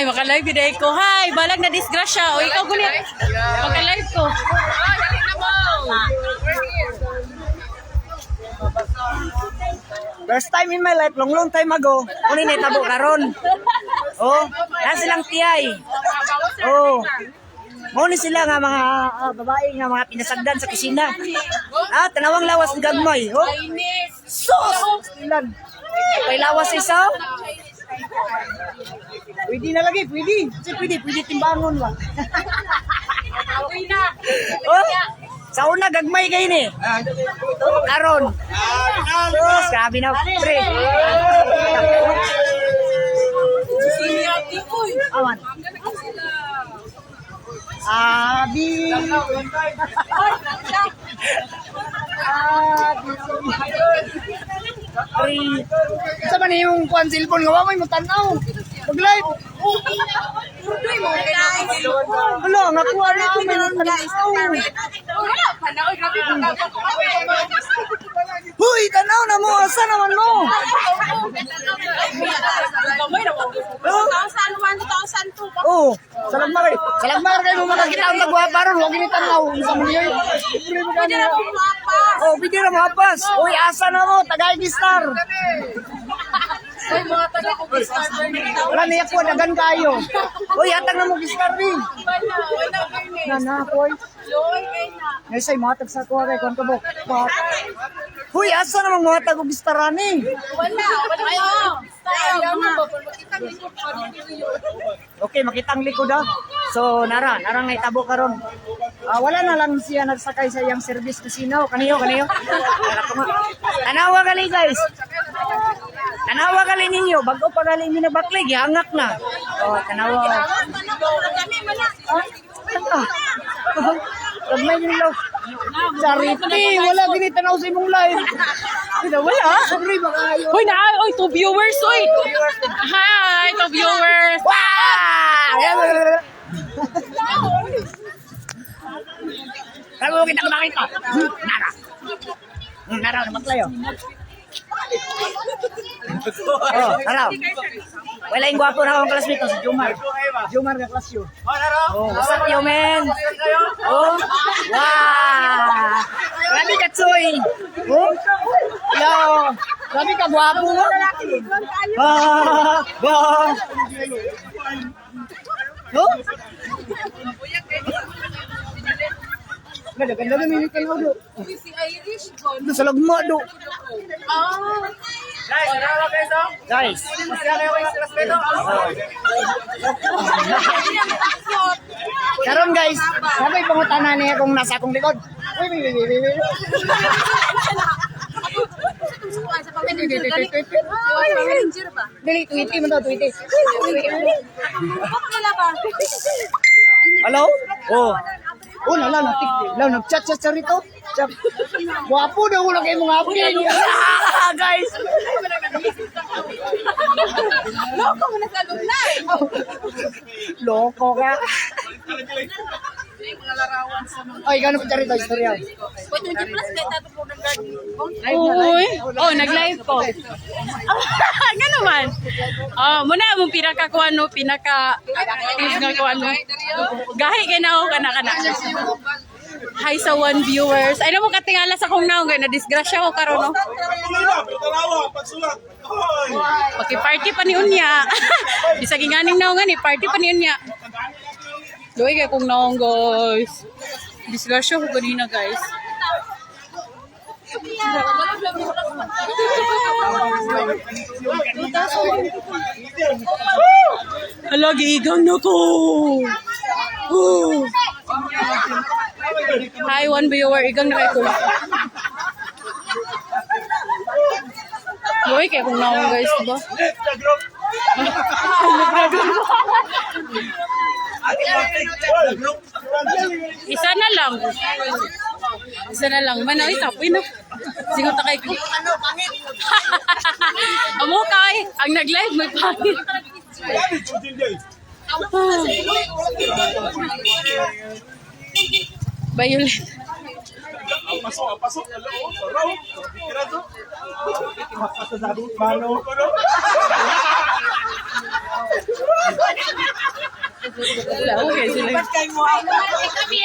Ay, maka-live video ko. Hi, balag na disgrasya. O, ikaw gulit. Maka-live ko. First time in my life, long time ago, kunin na itabo karon. Oh, na silang tiyay. Oh. Muna sila nga mga babae nga mga pinasagdan sa kusina. Tanawang lawas ng gagmay. Oh. Sos! Ilan? May lawas isa? Pwede na lagi, pwede. Kasi pwede timbangon ba? Oh, sa una gagmay kayo ni. Karon. Sos, grabe na pre. Awan. Abi. Abi. Sa man yung kuan cellphone nga may mutanaw. Mag-live. Wala, nga kuha na ako may mutanaw. Huy, tanaw na mo. Asa naman mo? Oh, salagmar kayo mo makakita ang nagwapa ron. Huwag initanaw. Isa mo niyo. Oh, bigyan na mapas. Uy, asa na mo? Tagay-gistar. Wala niya po, dagan kayo. Uy, atag na mo gistar rin. Nana, boy. Nesay, matag sa kuha kay Kwan Kabok. Uy, asa namang matag o gistaran eh? Wala. Okay, makita ang likod ah. So, narang naitabo karon. Wala na lang siya nagsakay sa iyang service casino. Kaniyo. Tanawa gali guys. Tanawa gali ninyo. Bago pa gali minabaklig, hangak na. Oh, tanawa. Lagmay nyo. Charity, wala ginitanaw sa imong live. Wala. Sorry, baka ayaw. Hoy, oy, to viewers, oy. Hi, to viewers. Kalau kita makita. Nara naman tayo. Oh, nara. Wala yung gwapo na akong classmate si Jomar. Jomar na class yun. Oh, what's up, yo, man? Oh, wow. Grabe ka, Tsoy. Oh, yo. Grabe ka, gwapo mo. Wow. Oh? Ganda na minit ka na do. Si Irish ko. Ito sa lagma do. Guys. Karon guys, sabay pangutana niya kung nasa akong likod. Uy. Dili, tweety mo daw, tweety. Hello? Oh. Oh, nag-chat rito. Chat. Wapo daw ulo kayo mga apin. Guys. Loko mo na sa lumlay. Loko ka. Ay, gano'n pa rito, istorya. 20 plus kahit nato po ng garden. Uy. Oh, nag-live ko. Nga naman. Muna mong pinakakuan no, pinakakuan no. Gahi kay na ako kana. Hi sa one viewers. Ay na mo katingala sa kong naong na disgrasya ko karon no. Party pa ni unya. Bisag inganing naong ni party pa ni unya. Doy kay kong naong guys. Disgrasya ko ganina guys. Hala, giigang na ko. Hi, one viewer. Igang na kayo ko. Uy, kaya kung naong guys, diba? Isa na lang. Manoy, tapoy na. Singot na kayo. Amo kay, ang nag-live may pangit. Violet. Pasok. Pasok. Okay sila. Kami,